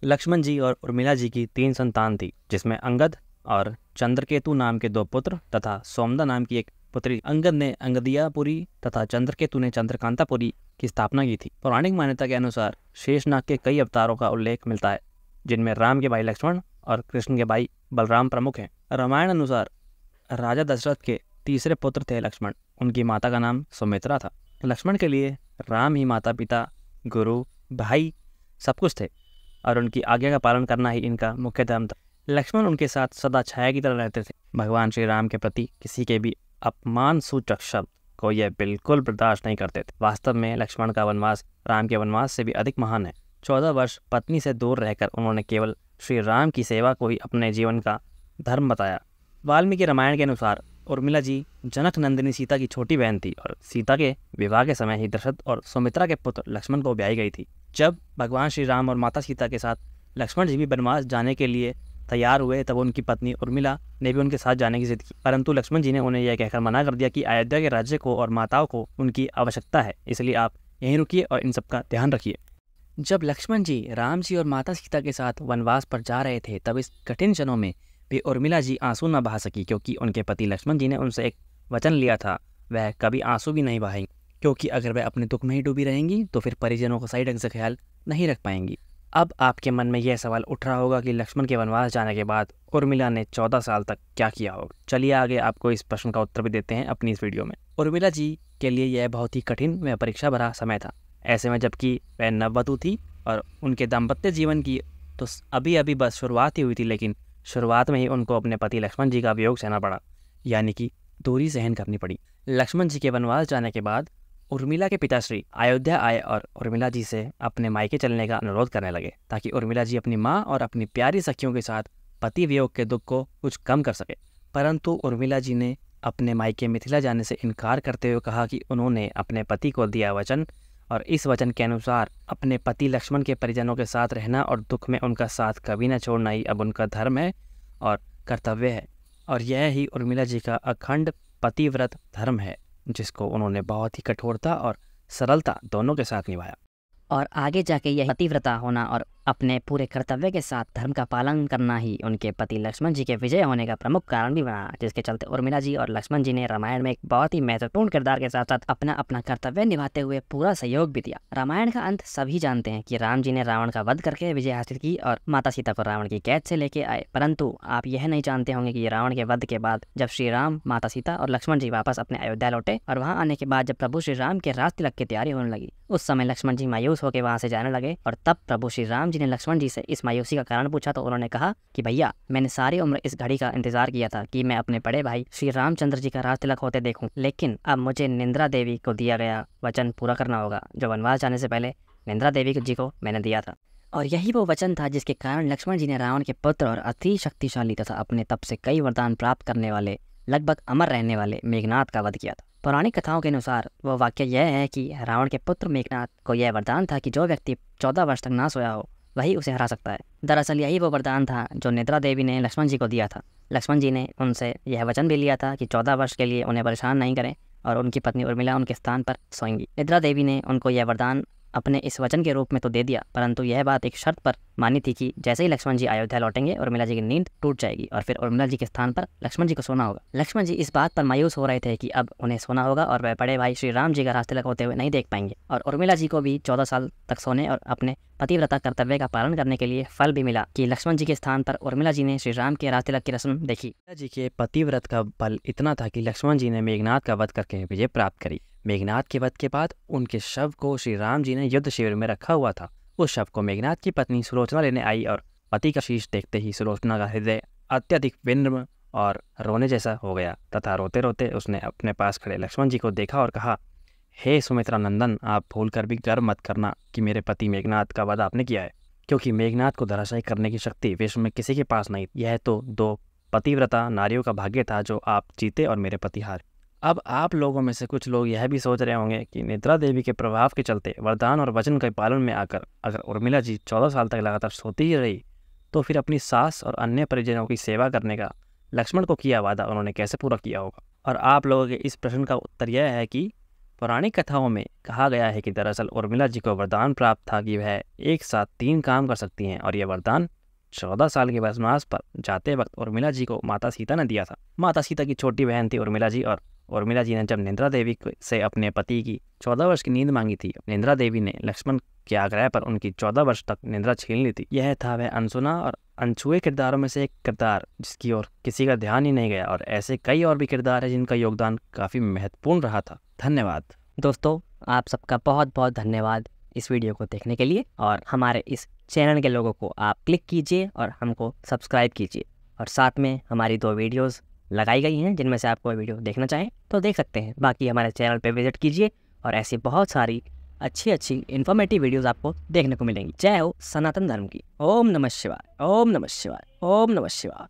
लक्ष्मण जी और उर्मिला जी की 3 संतान थी, जिसमें अंगद और चंद्रकेतु नाम के 2 पुत्र तथा सोमदा नाम की एक पुत्री। अंगद ने अंगदियापुरी तथा चंद्रकेतु ने चंद्रकांतापुरी की स्थापना की थी। पौराणिक मान्यता के अनुसार शेषनाग के कई अवतारों का उल्लेख मिलता है, जिनमें राम के भाई लक्ष्मण और कृष्ण के भाई बलराम प्रमुख हैं। रामायण अनुसार राजा दशरथ के तीसरे पुत्र थे लक्ष्मण। उनकी माता का नाम सुमित्रा था। लक्ष्मण के लिए राम ही माता पिता, गुरु, भाई सब कुछ थे और उनकी आज्ञा का पालन करना ही इनका मुख्य धर्म था। लक्ष्मण उनके साथ सदा छाया की तरह रहते थे। भगवान श्री राम के प्रति किसी के भी अपमान सूचक शब्द को यह बिल्कुल बर्दाश्त नहीं करते थे। वास्तव में लक्ष्मण का वनवास राम के वनवास से भी अधिक महान है। 14 वर्ष पत्नी से दूर रहकर उन्होंने केवल श्री राम की सेवा को ही अपने जीवन का धर्म बताया। वाल्मीकि रामायण के अनुसार उर्मिला जी जनक नंदिनी सीता की छोटी बहन थी और सीता के विवाह के समय ही दशरथ और सुमित्रा के पुत्र लक्ष्मण को ब्याही गई थी। जब भगवान श्री राम और माता सीता के साथ लक्ष्मण जी भी वनवास जाने के लिए तैयार हुए, तब उनकी पत्नी उर्मिला ने भी उनके साथ जाने की जिद की, परंतु लक्ष्मण जी ने उन्हें यह कहकर मना कर दिया कि अयोध्या के राज्य को और माताओं को उनकी आवश्यकता है, इसलिए आप यहीं रुकिए और इन सब का ध्यान रखिए। जब लक्ष्मण जी राम जी और माता सीता के साथ वनवास पर जा रहे थे, तब इस कठिन क्षणों में भी उर्मिला जी आंसू न बहा सकी, क्योंकि उनके पति लक्ष्मण जी ने उनसे एक वचन लिया था, वह कभी आंसू भी नहीं बहाएंगी, क्योंकि अगर वह अपने दुख में ही डूबी रहेंगी तो फिर परिजनों का सही ढंग से ख्याल नहीं रख पाएंगी। अब आपके मन में यह सवाल उठ रहा होगा कि लक्ष्मण के वनवास जाने के बाद उर्मिला ने 14 साल तक क्या किया होगा। चलिए आगे आपको इस प्रश्न का उत्तर भी देते हैं अपनी इस वीडियो में। उर्मिला जी के लिए यह बहुत ही कठिन व परीक्षा भरा समय था। ऐसे में जबकि वह नववधू थी और उनके दाम्पत्य जीवन की तो अभी अभी बस शुरुआत ही हुई थी, लेकिन शुरुआत में ही उनको अपने पति लक्ष्मण जी का वियोग सहना पड़ा, यानी कि दूरी सहन करनी पड़ी। लक्ष्मण जी के वनवास जाने के बाद उर्मिला के पिताश्री अयोध्या आए और उर्मिला जी से अपने मायके चलने का अनुरोध करने लगे, ताकि उर्मिला जी अपनी माँ और अपनी प्यारी सखियों के साथ पति वियोग के दुख को कुछ कम कर सके। परंतु उर्मिला जी ने अपने मायके मिथिला जाने से इनकार करते हुए कहा कि उन्होंने अपने पति को दिया वचन और इस वचन के अनुसार अपने पति लक्ष्मण के परिजनों के साथ रहना और दुख में उनका साथ कभी न छोड़ना ही अब उनका धर्म है और कर्तव्य है, और यह ही उर्मिला जी का अखंड पतिव्रत धर्म है, जिसको उन्होंने बहुत ही कठोरता और सरलता दोनों के साथ निभाया। और आगे जाके यह पतिव्रता होना और अपने पूरे कर्तव्य के साथ धर्म का पालन करना ही उनके पति लक्ष्मण जी के विजय होने का प्रमुख कारण भी बना, जिसके चलते उर्मिला जी और लक्ष्मण जी ने रामायण में एक बहुत ही महत्वपूर्ण किरदार के साथ साथ अपना अपना कर्तव्य निभाते हुए पूरा सहयोग भी दिया। रामायण का अंत सभी जानते हैं कि राम जी ने रावण का वध करके विजय हासिल की और माता सीता को रावण की कैद से लेके आए, परंतु आप यह नहीं जानते होंगे कि रावण के वध के बाद जब श्री राम, माता सीता और लक्ष्मण जी वापस अपने अयोध्या लौटे और वहाँ आने के बाद जब प्रभु श्री राम के राज तिलक की तैयारी होने लगी, उस समय लक्ष्मण जी मायूस होकर वहाँ से जाने लगे और तब प्रभु श्री राम जी ने लक्ष्मण जी से इस मायूसी का कारण पूछा तो उन्होंने कहा कि भैया, मैंने सारी उम्र इस घड़ी का इंतजार किया था कि मैं अपने बड़े भाई श्री रामचंद्र जी का राज तिलक होते देखूं, लेकिन अब मुझे निंद्रा देवी को दिया गया वचन पूरा करना होगा, जो वनवास जाने से पहले निंद्रा देवी जी को मैंने दिया था। और यही वो वचन था जिसके कारण लक्ष्मण जी ने रावण के पुत्र और अति शक्तिशाली तथा अपने तप से कई वरदान प्राप्त करने वाले, लगभग अमर रहने वाले मेघनाथ का वध किया था। पौराणिक कथाओं के अनुसार वो वाक्य यह है कि रावण के पुत्र मेघनाथ को यह वरदान था कि जो व्यक्ति 14 वर्ष तक ना सोया हो वही उसे हरा सकता है। दरअसल यही वो वरदान था जो निद्रा देवी ने लक्ष्मण जी को दिया था। लक्ष्मण जी ने उनसे यह वचन भी लिया था कि 14 वर्ष के लिए उन्हें परेशान नहीं करें और उनकी पत्नी उर्मिला उनके स्थान पर सोएंगी। निद्रा देवी ने उनको यह वरदान अपने इस वचन के रूप में तो दे दिया, परंतु यह बात एक शर्त पर मानी थी कि जैसे ही लक्ष्मण जी अयोध्या लौटेंगे उर्मिला जी की नींद टूट जाएगी और फिर उर्मिला जी के स्थान पर लक्ष्मण जी को सोना होगा। लक्ष्मण जी इस बात पर मायूस हो रहे थे कि अब उन्हें सोना होगा और वह बड़े भाई श्री राम जी का राज तिलक होते हुए नहीं देख पाएंगे, और उर्मिला जी को भी 14 साल तक सोने और अपने पतिव्रता कर्तव्य का पालन करने के लिए फल भी मिला कि लक्ष्मण जी के स्थान पर उर्मिला जी ने श्री राम के राज तिलक की रस्म देखी। जी के पतिव्रत का बल इतना था कि लक्ष्मण जी ने मेघनाथ का वध करके विजय प्राप्त करी। मेघनाथ के वध के बाद उनके शव को श्री राम जी ने युद्ध शिविर में रखा हुआ था। उस शव को मेघनाथ की पत्नी सुलोचना लेने आई और पति का शीश देखते ही सुलोचना का हृदय अत्यधिक विनम्र और रोने जैसा हो गया तथा रोते रोते उसने अपने पास खड़े लक्ष्मण जी को देखा और कहा, हे सुमित्रा नंदन, आप भूलकर भी गर्व मत करना कि मेरे पति मेघनाथ का वध आपने किया है, क्योंकि मेघनाथ को धराशायी करने की शक्ति विश्व में किसी के पास नहीं। यह तो 2 पतिव्रता नारियों का भाग्य था जो आप जीते और मेरे पति हारे। अब आप लोगों में से कुछ लोग यह भी सोच रहे होंगे कि निद्रा देवी के प्रभाव के चलते वरदान और वचन के पालन में आकर अगर उर्मिला जी 14 साल तक लगातार सोती ही रही तो फिर अपनी सास और अन्य परिजनों की सेवा करने का लक्ष्मण को किया वादा उन्होंने कैसे पूरा किया होगा। और आप लोगों के इस प्रश्न का उत्तर यह है कि पौराणिक कथाओं में कहा गया है कि दरअसल उर्मिला जी को वरदान प्राप्त था कि वह एक साथ 3 काम कर सकती हैं, और यह वरदान 14 साल के वनवास पर जाते वक्त उर्मिला जी को माता सीता ने दिया था। माता सीता की छोटी बहन थी उर्मिला जी, और उर्मिला जी ने जब निंद्रा देवी से अपने पति की 14 वर्ष की नींद मांगी थी, निंद्रा देवी ने लक्ष्मण के आग्रह पर उनकी 14 वर्ष तक निंद्रा छीन ली थी। यह था वह अनसुना और अनछुए किरदारों में से एक किरदार जिसकी ओर किसी का ध्यान ही नहीं गया, और ऐसे कई और भी किरदार हैं जिनका योगदान काफ़ी महत्वपूर्ण रहा था। धन्यवाद दोस्तों, आप सबका बहुत बहुत धन्यवाद इस वीडियो को देखने के लिए, और हमारे इस चैनल के लोगों को आप क्लिक कीजिए और हमको सब्सक्राइब कीजिए, और साथ में हमारी 2 वीडियोस लगाई गई हैं जिनमें से आप कोई वीडियो देखना चाहें तो देख सकते हैं। बाकी हमारे चैनल पे विजिट कीजिए और ऐसी बहुत सारी अच्छी इन्फॉर्मेटिव वीडियोस आपको देखने को मिलेंगी। जय हो सनातन धर्म की। ओम नमः शिवाय, ओम नमः शिवाय, ओम नमः शिवाय।